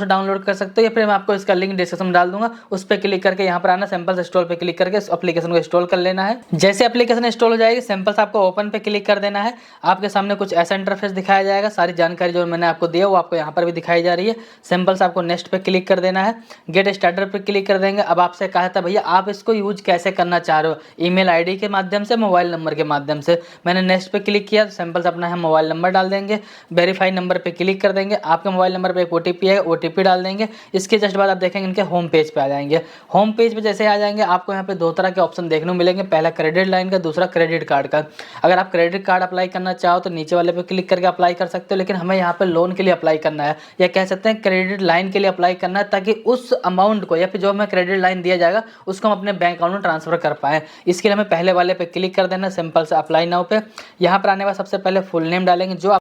Download कर सकते हो, या फिर मैं आपको इसका लिंक डिस्क्रिप्शन में डाल दूंगा, उस पर क्लिक करके यहाँ पर आना, सिंपल इंस्टॉल पे क्लिक करके इस एप्लीकेशन को इंस्टॉल कर लेना है। जैसे एप्लीकेशन इंस्टॉल हो जाएगी, सिंपल से आपको ओपन पे क्लिक कर देना है। आपके सामने कुछ ऐसा इंटरफेस दिखाया जाएगा, सारी जानकारी जो मैंने आपको दिया वो आपको यहाँ पर भी दिखाई जा रही है। सिंपल से आपको नेक्स्ट पे क्लिक कर देना है, गेट स्टार्टर पे क्लिक कर देंगे। अब आपसे कहा था भैया आप इसको यूज कैसे करना चाह रहे हो, ईमेल आईडी के माध्यम से, मोबाइल नंबर के माध्यम से। मैंने नेक्स्ट पे क्लिक किया, सिंपल से अपना मोबाइल नंबर डाल देंगे, वेरीफाई नंबर पे क्लिक कर देंगे। आपके मोबाइल नंबर पे एक ओटीपी है, ओटीपी डाल देंगे। इसके जस्ट बाद आप देखेंगे इनके होम पेज पे आ जाएंगे। होम पेज पे जैसे आ जाएंगे, आपको यहाँ पे दो तरह के ऑप्शन देखने को मिलेंगे, पहला क्रेडिट लाइन का, दूसरा क्रेडिट कार्ड का। अगर आप क्रेडिट कार्ड अप्लाई करना चाहो तो नीचे वाले पे क्लिक करके अप्लाई कर सकते हो, लेकिन हमें यहाँ पे लोन के लिए अप्लाई करना है, या कह सकते हैं क्रेडिट लाइन के लिए अप्लाई करना है, ताकि उस अमाउंट को या फिर जो हमें क्रेडिट लाइन दिया जाएगा उसको हम अपने बैंक अकाउंट में ट्रांसफर कर पाएँ। इसके लिए हमें पहले वाले पे क्लिक कर देना, सिंपल से अप्लाई नाउ पे। यहाँ पर आने के बाद सबसे पहले फुल नेम डालेंगे, जो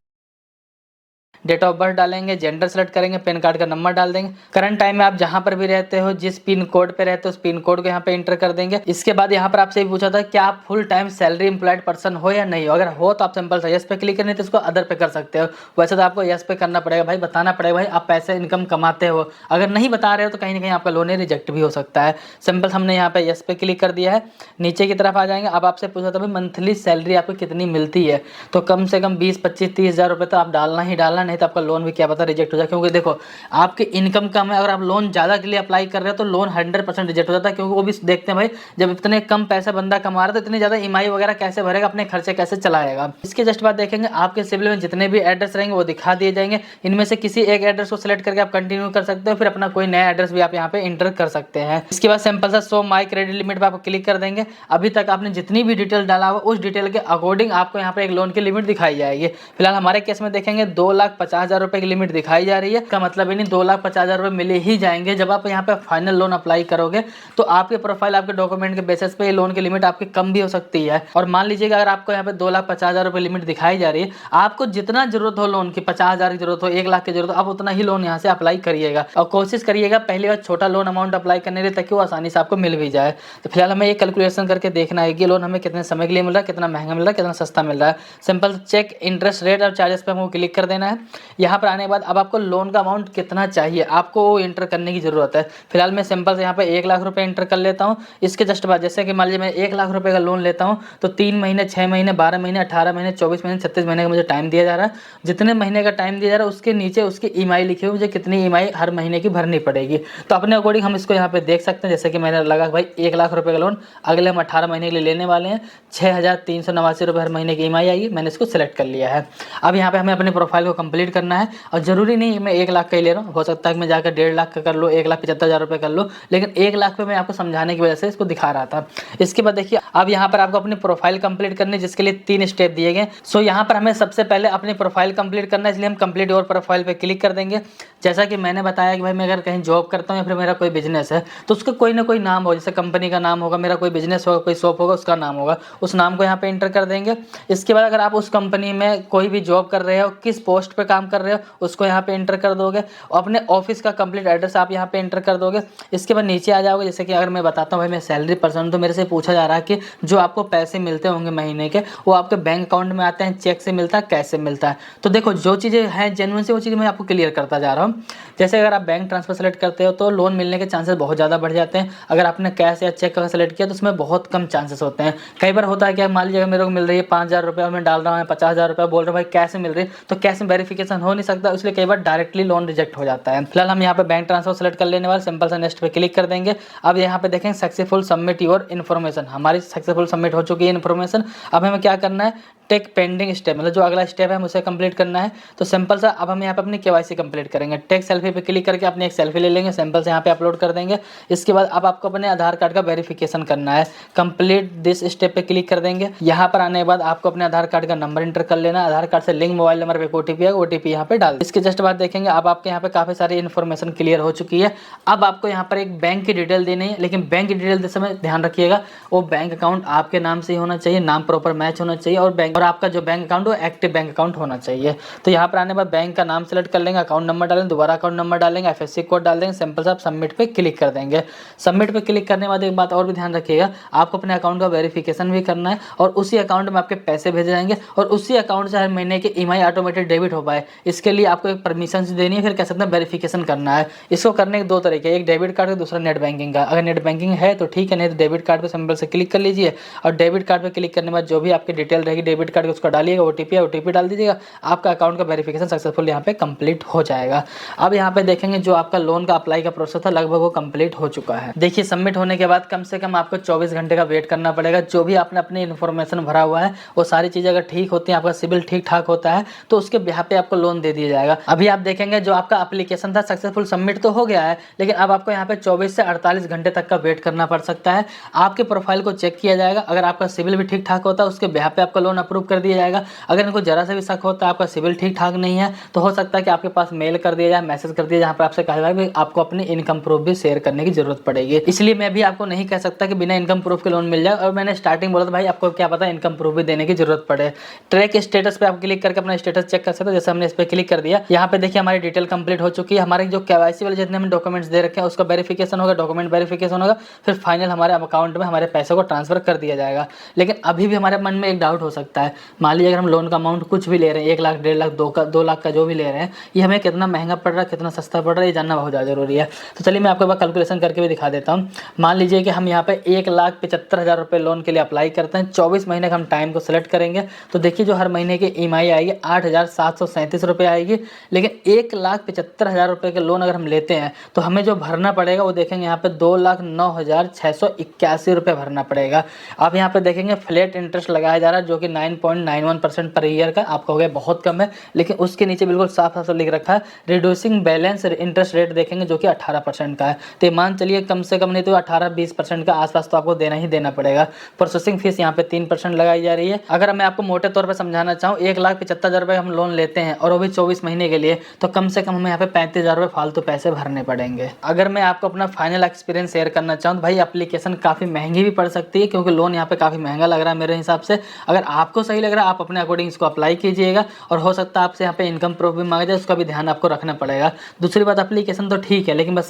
डेट ऑफ बर्थ डालेंगे, जेंडर सेलेक्ट करेंगे, पैन कार्ड का नंबर डाल देंगे, करंट टाइम में आप जहां पर भी रहते हो, जिस पिन कोड पे रहते हो उस पिन कोड को यहाँ पे एंटर कर देंगे। इसके बाद यहाँ पर आपसे पूछा था कि आप full time salary employed person हो या नहीं हो। अगर हो तो आप सिंपल से यस पे क्लिक करनी, तो इसको अदर पे कर सकते हो। वैसे तो आपको यस पे करना पड़ेगा भाई, बताना पड़ेगा भाई आप पैसे इनकम कमाते हो। अगर नहीं बता रहे हो तो कहीं ना कहीं आपका लोन रिजेक्ट भी हो सकता है। सिंपल हमने यहाँ पे यस पे क्लिक कर दिया है, नीचे की तरफ आ जाएंगे। अब आपसे पूछा था भाई मंथली सैलरी आपको कितनी मिलती है, तो कम से कम 20, 25, 30 हज़ार रुपये तो आप डालना ही डालना, नहीं तो आपका लोन भी क्या पता रिजेक्ट हो जाए। क्योंकि देखो आपकी इनकम कम है, अगर आप लोन ज़्यादा के लिए अप्लाई कर रहे हो तो लोन 100% रिजेक्ट हो जाता है। क्योंकि वो भी देखते हैं भाई जब इतने कम पैसे बंदा कमा रहा है तो इतनी ज़्यादा ईएमआई वगैरह कैसे भरेगा, अपने खर्चे कैसे चलाएगा। इसके जस्ट बाद देखेंगे आपके सिविल में जितने भी एड्रेस रहेंगे वो दिखा दिए जाएंगे। इनमें से किसी एक एड्रेस को सिलेक्ट करके आप कंटिन्यू कर सकते हो, फिर अपना कोई नया एड्रेस भी आप यहाँ पे इंटर कर सकते हैं। इसके बाद सिंपल सा शो माई क्रेडिट लिमिट पर आप क्लिक कर देंगे। अभी तक आपने जितनी भी डिटेल डाला हुआ उस डिटेल के अकॉर्डिंग आपको यहाँ पे एक लोन की लिमिट दिखाई जाएगी। फिलहाल हमारे केस में देखेंगे 2,50,000 रुपए की लिमिट दिखाई जा रही है। इसका मतलब ही नहीं 2,50,000 रुपए मिले ही जाएंगे। जब आप यहाँ पे फाइनल लोन अप्लाई करोगे तो आपके प्रोफाइल, आपके डॉक्यूमेंट के बेसिस पे ये लोन की लिमिट आपकी कम भी हो सकती है। और मान लीजिएगा अगर आपको यहाँ पे 2,50,000 रुपए लिमिट दिखाई जा रही है, आपको जितना जरूरत हो लोन की, 50,000 की जरूरत हो, 1,00,000 की जरूरत हो, आप उतना ही लोन यहाँ से अप्लाई करिएगा। और कोशिश करिएगा पहली बार छोटा लोन अमाउंट अप्लाई करने के लिए, ताकि वो आसानी से आपको मिल भी जाए। तो फिलहाल हमें ये कैलकुलेशन करके देखना है कि लोन हमें कितने समय के लिए मिल रहा है, कितना महंगा मिल रहा है, कितना सस्ता मिल रहा है। सिंपल चेक इंटरेस्ट रेट और चार्जेस पे हमको क्लिक कर देना है। यहाँ पर आने के बाद अब आपको लोन का अमाउंट कितना चाहिए आपको वो इंटर करने की जरूरत है। फिलहाल मैं सिंपल से यहाँ पे 1,00,000 रुपये इंटर कर लेता हूँ। इसके जस्ट बाद जैसे कि मान लीजिए मैं 1,00,000 रुपये का लोन लेता हूँ तो 3 महीने, 6 महीने, 12 महीने, 18 महीने, 24 महीने, 36 महीने का मुझे टाइम दिया जा रहा है। जितने महीने का टाइम दिया जा रहा है उसके नीचे उसकी ईएमआई लिखी हुई, मुझे कितनी ईएमआई हर महीने की भरनी पड़ेगी। तो अपने अकॉर्डिंग हम इसको यहाँ पे देख सकते हैं। जैसे कि मैंने लगा भाई 1,00,000 रुपये का लोन अगले हम 18 महीने के लिए लेने वाले हैं, 6,389 रुपये हर महीने की ईएमआई आएगी। मैंने इसको सेलेक्ट कर लिया है। अब यहाँ पे हमें अपने प्रोफाइल को कंप्लीट करना है, और जरूरी नहीं मैं 1,00,000 का ही ले रहा हूँ, हो सकता है कि मैं जाकर 1,50,000 का कर लो, 1,75,000 रुपये कर लो, लेकिन 1,00,000 पे मैं आपको समझाने की वजह से इसको दिखा रहा था। इसके बाद देखिए अब यहाँ पर आपको अपनी प्रोफाइल कंप्लीट करनी है, जिसके लिए 3 स्टेप दिए गए। सो यहाँ पर हमें सबसे पहले अपनी प्रोफाइल कंप्लीट करना है, इसलिए हम कंप्लीट योर प्रोफाइल पे क्लिक कर देंगे। जैसा कि मैंने बताया कि भाई मैं अगर कहीं जॉब करता हूँ या फिर मेरा कोई बिजनेस है तो उसका कोई ना कोई नाम हो, जैसे कंपनी का नाम होगा, मेरा कोई बिजनेस होगा, कोई शॉप होगा, उसका नाम होगा, उस नाम को यहाँ पे एंटर कर देंगे। इसके बाद अगर आप उस कंपनी में कोई भी जॉब कर रहे हो, किस पोस्ट पे काम कर रहे हो उसको यहाँ पे एंटर कर दोगे। अपने ऑफिस का कंप्लीट एड्रेस आप यहाँ पे एंटर कर दोगे। इसके बाद नीचे आ जाओगे। जैसे कि अगर मैं बताता हूँ भाई मैं सैलरी पर्सन, तो मेरे से पूछा जा रहा है कि जो आपको पैसे मिलते होंगे महीने के वो आपके बैंक अकाउंट में आते हैं, चेक से मिलता है, कैसे मिलता है। तो देखो जो चीज़ें हैं जेन्युइन से वो चीज़ें मैं आपको क्लियर करता जा रहा हूँ। जैसे अगर आप बैंक ट्रांसफर सेलेक्ट करते हो तो लोन मिलने के चांसेस बहुत ज़्यादा बढ़ जाते हैं। अगर आपने कैश या चेक का सेलेक्ट किया तो उसमें बहुत कम चांसेस होते हैं। कई बार होता है कि मान लीजिए मेरे को मिल रही है 5,000 रुपये और मैं डाल रहा हूँ 50,000 रुपये, बोल रहा हूँ भाई कैश में मिल रही है, तो कैश में वेरिफिकेशन हो नहीं सकता, इसलिए कई बार डायरेक्टली लोन रिजेक्ट हो जाता है। फिलहाल हम यहाँ पे बैंक ट्रांसफर सेलेक्ट कर लेने वाले, सिंपल सा नेक्स्ट पे क्लिक कर देंगे। अब यहाँ पे देखें सक्सेसफुल सबमिट योर इन्फॉर्मेशन, हमारी सक्सेसफुल सबमिट हो चुकी है इन्फॉर्मेशन। अब हमें क्या करना है, टेक पेंडिंग स्टेप, मतलब जो अगला स्टेप है मुझे कंप्लीट करना है। तो सिंपल सा अब हम यहाँ पे अपनी केवाईसी कंप्लीट करेंगे। टेक सेल्फी पे क्लिक करके अपनी एक सेल्फी ले लेंगे, सिंपल से यहाँ पे अपलोड कर देंगे। इसके बाद अब आपको अपने आधार कार्ड का वेरिफिकेशन करना है, कंप्लीट दिस स्टेप पे क्लिक कर देंगे। यहाँ पर आने के बाद आपको अपने आधार कार्ड का नंबर इंटर कर लेना है, आधार कार्ड से लिंक मोबाइल नंबर पे ओटीपी है, ओटीपी यहाँ पे डाल। इसके जस्ट बाद देखेंगे अब आपके यहाँ पे काफी सारी इन्फॉर्मेशन क्लियर हो चुकी है। अब आपको यहाँ पर एक बैंक की डिटेल देनी है, लेकिन बैंक की डिटेल देते समय ध्यान रखिएगा वो बैंक अकाउंट आपके नाम से ही होना चाहिए, नाम प्रॉपर मैच होना चाहिए, और आपका जो बैंक अकाउंट वो एक्टिव बैंक अकाउंट होना चाहिए। तो यहाँ पर आने के बाद बैंक का नाम सेलेक्ट कर लेंगे, अकाउंट नंबर डालेंगे, दोबारा अकाउंट नंबर डालेंगे, IFSC कोड डाल देंगे, सिंपल से आप सबमिट पे क्लिक कर देंगे। सबमिट पे क्लिक करने के बाद एक बात और भी ध्यान रखिएगा, आपको अपने अकाउंट का वेरिफिकेशन भी करना है और उसी अकाउंट में आपके पैसे भेजे जाएंगे और उसी अकाउंट से हर महीने की EMI ऑटोमेटिक डेबिट हो पाए, इसके लिए आपको एक परमिशन देनी है, फिर कह सकते हैं वेरिफिकेशन करना है। इसको करने के दो तरीके, एक डेबिट कार्ड का, दूसरा नेट बैंकिंग का। अगर नेट बैंकिंग है तो ठीक है, नहीं तो डेबिट कार्ड पे सिंपल से क्लिक कर लीजिए और डेबिट कार्ड पे क्लिक करने के बाद जो भी आपकी डिटेल रहेगी डेबिट कार्ड की उसको डालिएगा, OTP डाल दीजिएगा, आपका अकाउंट का वेरिफिकेशन सक्सेसफुल यहाँ पे कंप्लीट हो जाएगा। अब यहाँ पे देखेंगे जो आपका लोन का अप्लाई का प्रोसेस था लगभग वो कंप्लीट हो चुका है। देखिए सबमिट होने के बाद कम से कम आपको 24 घंटे का वेट करना पड़ेगा। जो भी आपने अपनी इन्फॉर्मेशन भरा हुआ है वो सारी चीज़ें अगर ठीक होती हैं, आपका सिबिल ठीक ठाक होता है तो उसके बिहाफ पे आपको लोन दे दिया जाएगा। अभी आप देखेंगे जो आपका एप्लीकेशन था सक्सेसफुल सबमिट तो हो गया है, लेकिन अब आपको यहाँ पे 24 से 48 घंटे तक का वेट करना पड़ सकता है। आपके प्रोफाइल को चेक किया जाएगा, अगर आपका सिबिल भी ठीक ठाक होता है उसके बिहाफ पे आपका लोन अप्रूव कर दिया जाएगा। अगर इनको जरा सा भी शक होता है आपका सिबिल ठीक ठाक नहीं है तो हो सकता है कि आपके पास मेल कर दिया जाए, मैसेज कर दिया जहाँ पर आपसे कहा जाएगा कि आपको अपनी इनकम प्रूफ भी शेयर करने की जरूरत पड़ेगी। इसलिए मैं भी आपको नहीं कह सकता कि बिना इनकम प्रूफ के लोन मिल जाए। और मैंने स्टार्टिंग बोला था भाई आपको क्या पता इनकम प्रूफ भी देने की जरूरत पड़े। ट्रैक स्टेटस पे आप क्लिक करके अपना स्टेटस चेक कर सकते हो। जैसे हमने इस पर क्लिक कर दिया, यहाँ पे देखिए हमारी डिटेल कंप्लीट हो चुकी है। हमारे जो KYC वाले जितने हमने डॉक्यूमेंट्स दे रखे हैं उसका वेरिफिकेशन होगा, डॉक्यूमेंट वेरिफिकेशन होगा, फिर फाइनल हमारे अकाउंट में हमारे पैसे को ट्रांसफर कर दिया जाएगा। लेकिन अभी भी हमारे मन में एक डाउट हो सकता है, मान लीजिए अगर हम लोन का अमाउंट कुछ भी ले रहे हैं, 1 लाख, 1.5 लाख, 2 लाख का जो भी ले रहे हैं, ये हमें कितना महंगा पड़ रहा है, कितना सस्ता पड़ रहा है, ये जानना बहुत ज़्यादा जरूरी है। तो चलिए मैं आपको एक बार कैलकुलेशन करके भी दिखा देता हूँ। मान लीजिए कि हम यहाँ पे 1,75,000 रुपये लोन के लिए अप्लाई करते हैं, 24 महीने का हम टाइम को सेलेक्ट करेंगे तो देखिए जो हर महीने की EMI आएगी 8,737 रुपये आएगी। लेकिन 1,75,000 रुपये के लोन अगर हम लेते हैं तो हमें जो भरना पड़ेगा वो देखेंगे यहाँ पे 2,09,681 रुपये भरना पड़ेगा। आप यहाँ पे देखेंगे फ्लैट इंटरेस्ट लगाया जा रहा है जो कि 9.91% पर ईयर का आपका हो गया, बहुत कम है। लेकिन उसके नीचे बिल्कुल साफ साफ लिख रखा है रिड्यूसिंग बैलेंस इंटरेस्ट रेट देखेंगे जो कि 18% का है। तो मान चलिए कम से कम नहीं तो 18-20% का आसपास तो आपको देना ही देना पड़ेगा। प्रोसेसिंग फीस यहाँ पे 3% लगाई जा रही है। अगर मैं आपको मोटे तौर पर समझाना चाहूँ, 1,75,000 रुपये हम लोन लेते हैं और वो भी 24 महीने के लिए, तो कम से कम हमें यहाँ पे 35,000 रुपये फालतू पैसे भरने पड़ेंगे। अगर मैं आपको अपना फाइनल एक्सपीरियंस शेयर करना चाहूँ तो भाई एप्लीकेशन काफ़ी महंगी भी पड़ सकती है क्योंकि लोन यहाँ पे काफ़ी महंगा लग रहा है मेरे हिसाब से। अगर आपको सही लग रहा है आप अपने अकॉर्डिंग इसको अप्लाई कीजिएगा और हो सकता है आपसे यहाँ पे इनकम प्रूफ भी मांगा जाए, उसका भी ध्यान आपको रखना पड़ेगा। दूसरी बात एप्लीकेशन तो ठीक है लेकिन बस